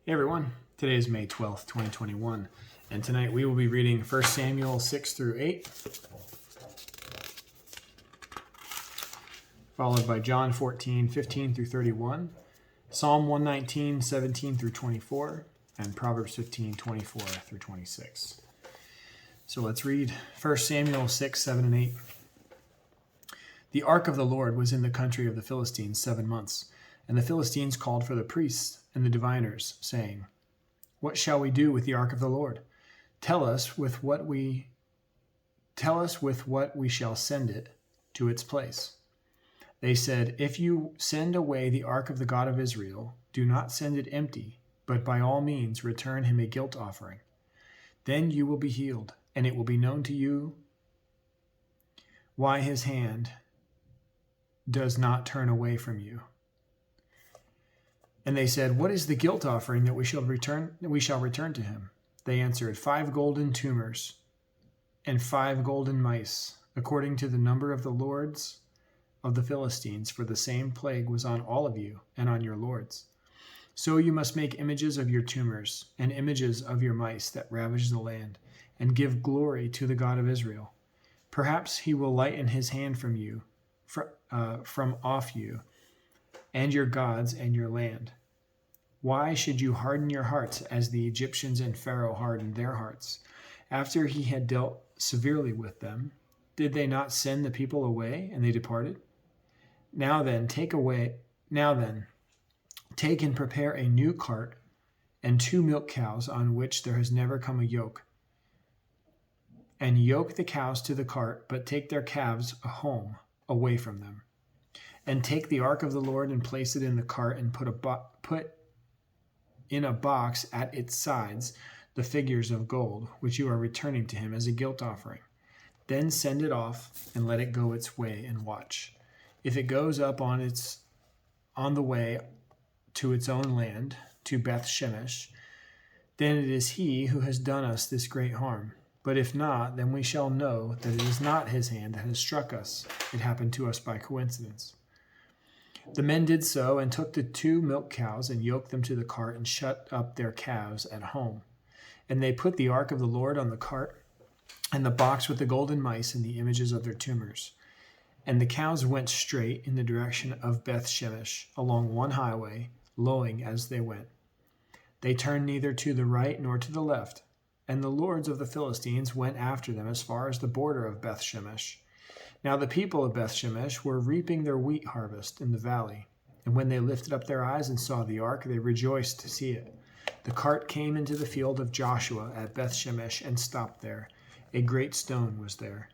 Hey everyone, today is May 12th, 2021, and tonight we will be reading 1 Samuel 6 through 8, followed by John 14, 15 through 31, Psalm 119, 17 through 24, and Proverbs 15, 24 through 26. So let's read 1 Samuel 6, 7, and 8. The ark of the Lord was in the country of the Philistines 7 months, and the Philistines called for the priests and the diviners, saying, "What shall we do with the ark of the Lord? Tell us with what we shall send it to its place." They said, "If you send away the ark of the God of Israel, do not send it empty, but by all means return him a guilt offering. Then you will be healed, and it will be known to you why his hand does not turn away from you." And they said, "What is the guilt offering that we shall return to him?" They answered, 5 golden tumors and 5 golden mice, according to the number of the lords of the Philistines, for the same plague was on all of you and on your lords. So you must make images of your tumors and images of your mice that ravage the land, and give glory to the God of Israel. Perhaps he will lighten his hand from off you, and your gods and your land. Why should you harden your hearts as the Egyptians and Pharaoh hardened their hearts? After he had dealt severely with them, did they not send the people away, and they departed? Now then, take and prepare a new cart and 2 milk cows on which there has never come a yoke. And yoke the cows to the cart, but take their calves home, away from them. And take the ark of the Lord and place it in the cart, and put in a box at its sides the figures of gold, which you are returning to him as a guilt offering. Then send it off and let it go its way, and watch. If it goes up on the way to its own land, to Beth Shemesh, then it is he who has done us this great harm. But if not, then we shall know that it is not his hand that has struck us. It happened to us by coincidence." The men did so, and took the 2 milk cows and yoked them to the cart, and shut up their calves at home. And they put the ark of the Lord on the cart, and the box with the golden mice and the images of their tumors. And the cows went straight in the direction of Beth Shemesh, along one highway, lowing as they went. They turned neither to the right nor to the left. And the lords of the Philistines went after them as far as the border of Beth Shemesh. Now the people of Beth Shemesh were reaping their wheat harvest in the valley. And when they lifted up their eyes and saw the ark, they rejoiced to see it. The cart came into the field of Joshua at Beth Shemesh and stopped there. A great stone was there.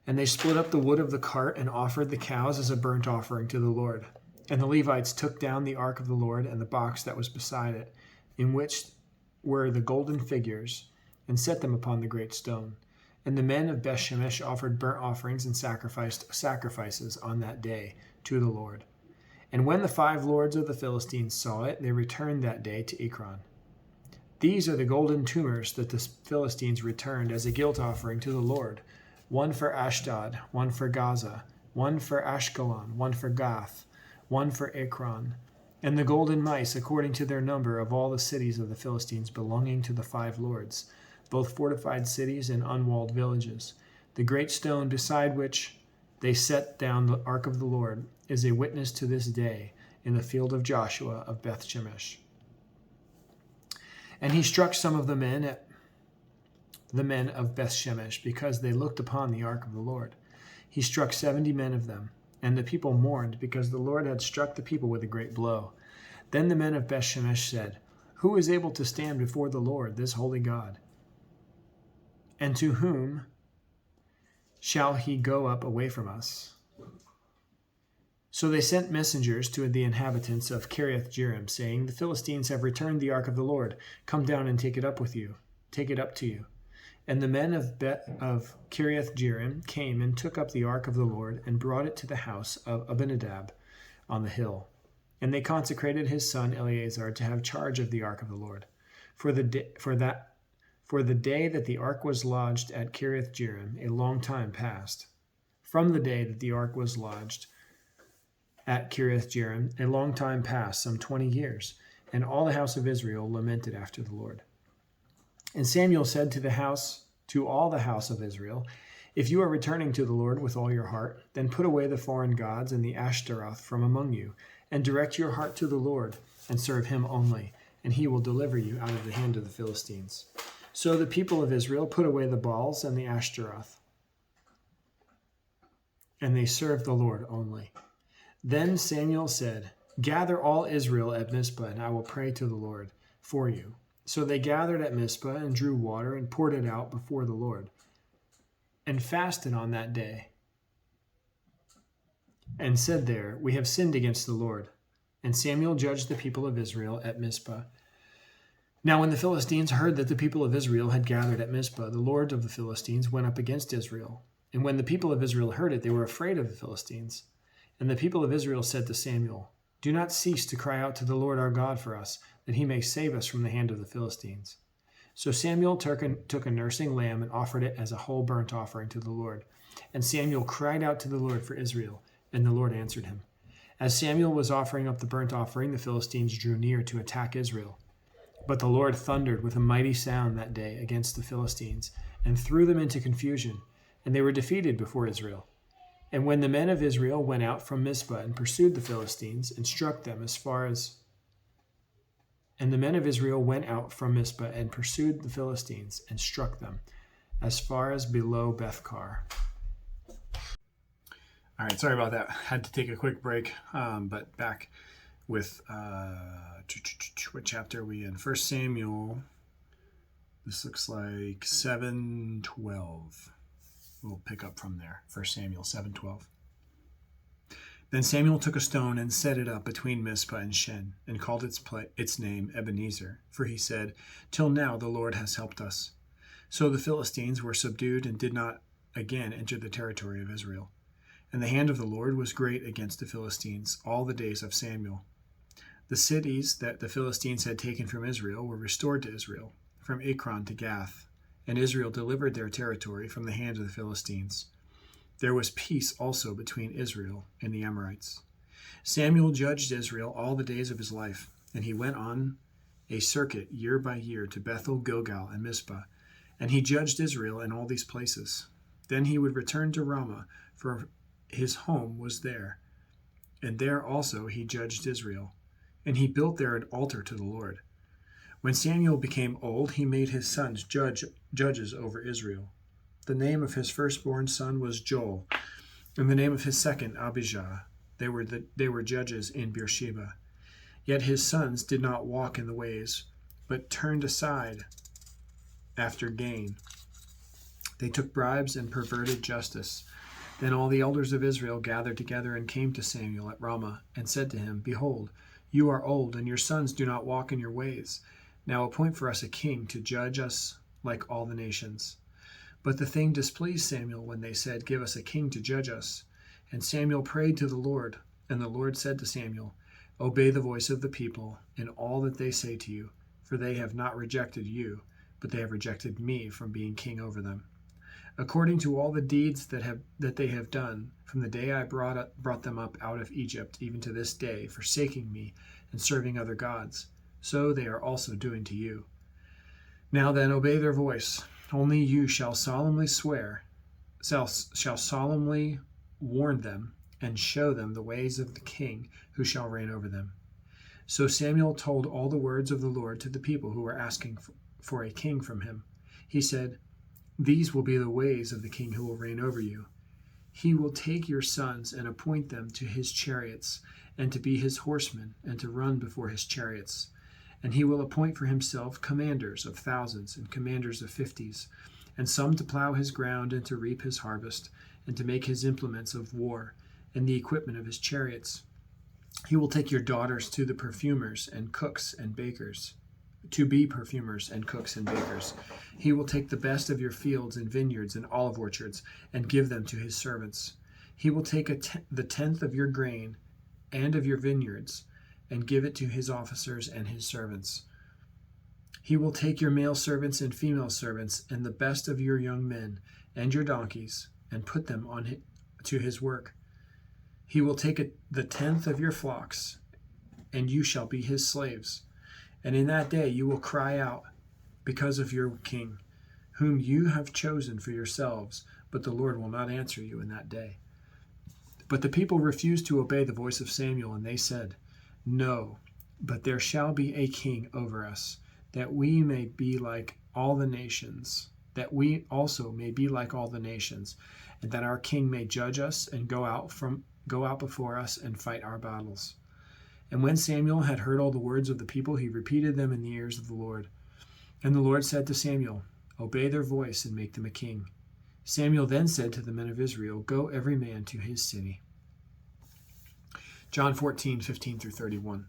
And they split up the wood of the cart and offered the cows as a burnt offering to the Lord. And the Levites took down the ark of the Lord and the box that was beside it, in which were the golden figures, and set them upon the great stone. And the men of Beth Shemesh offered burnt offerings and sacrifices on that day to the Lord. And when the 5 lords of the Philistines saw it, they returned that day to Ekron. These are the golden tumors that the Philistines returned as a guilt offering to the Lord: 1 for Ashdod, 1 for Gaza, 1 for Ashkelon, 1 for Gath, 1 for Ekron. And the golden mice, according to their number, of all the cities of the Philistines belonging to the 5 lords, both fortified cities and unwalled villages. The great stone beside which they set down the ark of the Lord is a witness to this day in the field of Joshua of Beth Shemesh. And he struck some of the men of Beth Shemesh, because they looked upon the ark of the Lord. He struck 70 men of them. And the people mourned, because the Lord had struck the people with a great blow. Then the men of Beth Shemesh said, "Who is able to stand before the Lord, this holy God? And to whom shall he go up away from us?" So they sent messengers to the inhabitants of Kiriath-Jearim, saying, "The Philistines have returned the ark of the Lord. Come down and take it up to you." And the men of Kiriath-Jearim came and took up the ark of the Lord, and brought it to the house of Abinadab on the hill. And they consecrated his son Eleazar to have charge of the ark of the Lord. For the day that the ark was lodged at Kiriath-Jearim, a long time passed. From the day that the ark was lodged at Kiriath-Jearim, a long time passed, some 20 years. And all the house of Israel lamented after the Lord. And Samuel said to all the house of Israel, if you are returning to the Lord with all your heart, then put away the foreign gods and the Ashtaroth from among you, and direct your heart to the Lord, and serve him only, and he will deliver you out of the hand of the Philistines. So the people of Israel put away the Baals and the Ashtaroth, and they served the Lord only. Then Samuel said, gather all Israel at Mizpah, and I will pray to the Lord for you. So they gathered at Mizpah and drew water and poured it out before the Lord, and fasted on that day, and said there, we have sinned against the Lord. And Samuel judged the people of Israel at Mizpah. Now when the Philistines heard that the people of Israel had gathered at Mizpah, the lord of the Philistines went up against Israel. And when the people of Israel heard it, they were afraid of the Philistines. And the people of Israel said to Samuel, do not cease to cry out to the Lord our God for us, that he may save us from the hand of the Philistines. So Samuel took a nursing lamb and offered it as a whole burnt offering to the Lord. And Samuel cried out to the Lord for Israel, and the Lord answered him. As Samuel was offering up the burnt offering, the Philistines drew near to attack Israel. But the Lord thundered with a mighty sound that day against the Philistines, and threw them into confusion, and they were defeated before Israel. And when the men of Israel went out from Mizpah and pursued the Philistines, and struck them as far as And the men of Israel went out from Mizpah and pursued the Philistines and struck them as far as below Bethkar. All right, sorry about that. Had to take a quick break, but back with what chapter are we in? 1 Samuel. This looks like 7:12. We'll pick up from there. 1 Samuel 7:12. Then Samuel took a stone and set it up between Mizpah and Shen, and called its name Ebenezer, for he said, till now the Lord has helped us. So the Philistines were subdued and did not again enter the territory of Israel. And the hand of the Lord was great against the Philistines all the days of Samuel. The cities that the Philistines had taken from Israel were restored to Israel, from Ekron to Gath, and Israel delivered their territory from the hand of the Philistines. There was peace also between Israel and the Amorites. Samuel judged Israel all the days of his life, and he went on a circuit year by year to Bethel, Gilgal, and Mizpah, and he judged Israel in all these places. Then he would return to Ramah, for his home was there, and there also he judged Israel, and he built there an altar to the Lord. When Samuel became old, he made his sons judges over Israel. The name of his firstborn son was Joel, and the name of his second Abijah. They were judges in Beersheba. Yet his sons did not walk in the ways, but turned aside after gain. They took bribes and perverted justice. Then all the elders of Israel gathered together and came to Samuel at Ramah, and said to him, behold, you are old, and your sons do not walk in your ways. Now appoint for us a king to judge us like all the nations. But the thing displeased Samuel when they said, give us a king to judge us. And Samuel prayed to the Lord, and the Lord said to Samuel, obey the voice of the people in all that they say to you, for they have not rejected you, but they have rejected me from being king over them. According to all the deeds that they have done, from the day I brought them up out of Egypt, even to this day, forsaking me and serving other gods, so they are also doing to you. Now then, obey their voice. Only you shall solemnly warn them, and show them the ways of the king who shall reign over them. So Samuel told all the words of the Lord to the people who were asking for a king from him. He said, these will be the ways of the king who will reign over you. He will take your sons and appoint them to his chariots, and to be his horsemen, and to run before his chariots. And he will appoint for himself commanders of thousands and commanders of 50s, and some to plow his ground and to reap his harvest, and to make his implements of war, and the equipment of his chariots. He will take your daughters to the perfumers and cooks and bakers, to be perfumers and cooks and bakers. He will take the best of your fields and vineyards and olive orchards, and give them to his servants. He will take the tenth of your grain and of your vineyards, and give it to his officers and his servants. He will take your male servants and female servants, and the best of your young men and your donkeys, and put them to his work. He will take the tenth of your flocks, and you shall be his slaves. And in that day you will cry out because of your king, whom you have chosen for yourselves, but the Lord will not answer you in that day. But the people refused to obey the voice of Samuel, and they said, No, but there shall be a king over us, that we may be like all the nations, that we also may be like all the nations, and that our king may judge us and go out before us and fight our battles. And when Samuel had heard all the words of the people, he repeated them in the ears of the Lord. And the Lord said to Samuel, Obey their voice and make them a king. Samuel then said to the men of Israel, Go every man to his city. John 14:15-31.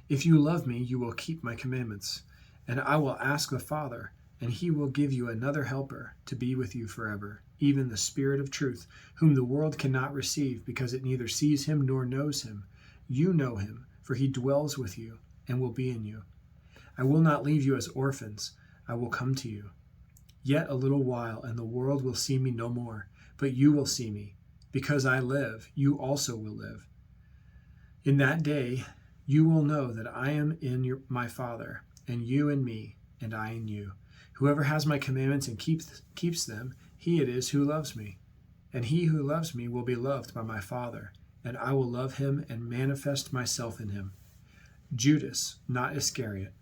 If you love me, you will keep my commandments, and I will ask the Father, and he will give you another helper to be with you forever, even the Spirit of truth, whom the world cannot receive, because it neither sees him nor knows him. You know him, for he dwells with you and will be in you. I will not leave you as orphans. I will come to you. Yet a little while, and the world will see me no more, but you will see me. Because I live, you also will live. In that day you will know that I am in my Father, and you in me, and I in you. Whoever has my commandments and keeps them, he it is who loves me. And he who loves me will be loved by my Father, and I will love him and manifest myself in him. Judas, not Iscariot,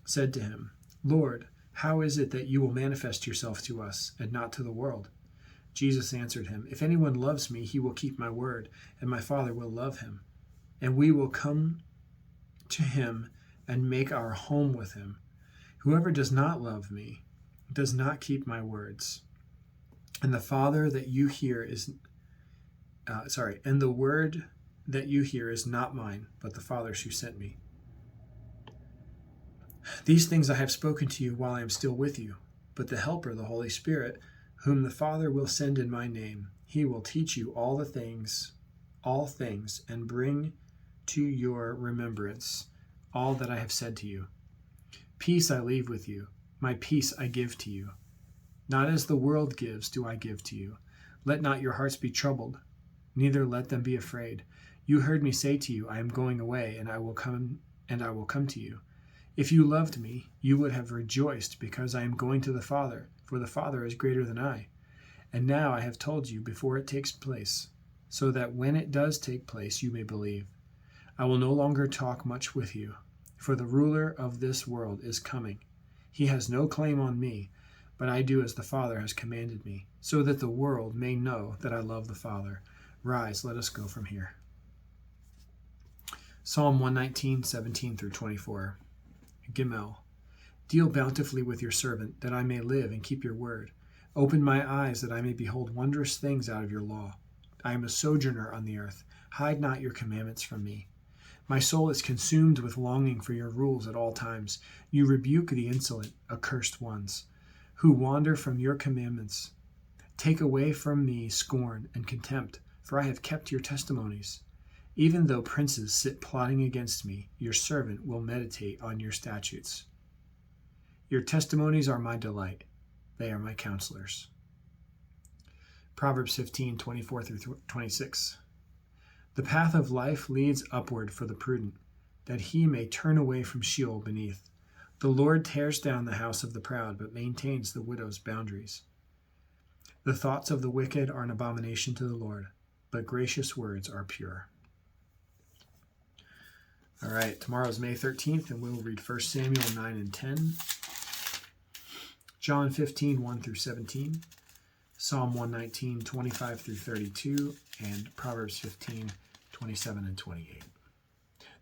said to him, Lord, how is it that you will manifest yourself to us and not to the world? Jesus answered him, If anyone loves me, he will keep my word, and my Father will love him. And we will come to him and make our home with him. Whoever does not love me does not keep my words. And the Father that you hear is and the word that you hear is not mine, but the Father's who sent me. These things I have spoken to you while I am still with you. But the Helper, the Holy Spirit, whom the Father will send in my name, he will teach you all things, and bring to your remembrance all that I have said to you. Peace I leave with you, my peace I give to you. Not as the world gives do I give to you. Let not your hearts be troubled, neither let them be afraid. You heard me say to you, I am going away, and I will come to you. If you loved me, you would have rejoiced because I am going to the Father, for the Father is greater than I. And now I have told you before it takes place, so that when it does take place, you may believe. I will no longer talk much with you, for the ruler of this world is coming. He has no claim on me, but I do as the Father has commanded me, so that the world may know that I love the Father. Rise, let us go from here. Psalm 119:17-24. Gimel. Deal bountifully with your servant, that I may live and keep your word. Open my eyes, that I may behold wondrous things out of your law. I am a sojourner on the earth. Hide not your commandments from me. My soul is consumed with longing for your rules at all times. You rebuke the insolent, accursed ones, who wander from your commandments. Take away from me scorn and contempt, for I have kept your testimonies. Even though princes sit plotting against me, your servant will meditate on your statutes. Your testimonies are my delight. They are my counselors. Proverbs 15:24-26. The path of life leads upward for the prudent, that he may turn away from Sheol beneath. The Lord tears down the house of the proud, but maintains the widow's boundaries. The thoughts of the wicked are an abomination to the Lord, but gracious words are pure. All right, tomorrow's May 13th, and we'll read 1 Samuel 9 and 10, John 15:1-17, Psalm 119:25-32, and Proverbs 15:27 and 28.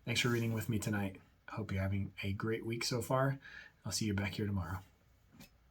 Thanks for reading with me tonight. I hope you're having a great week so far. I'll see you back here tomorrow.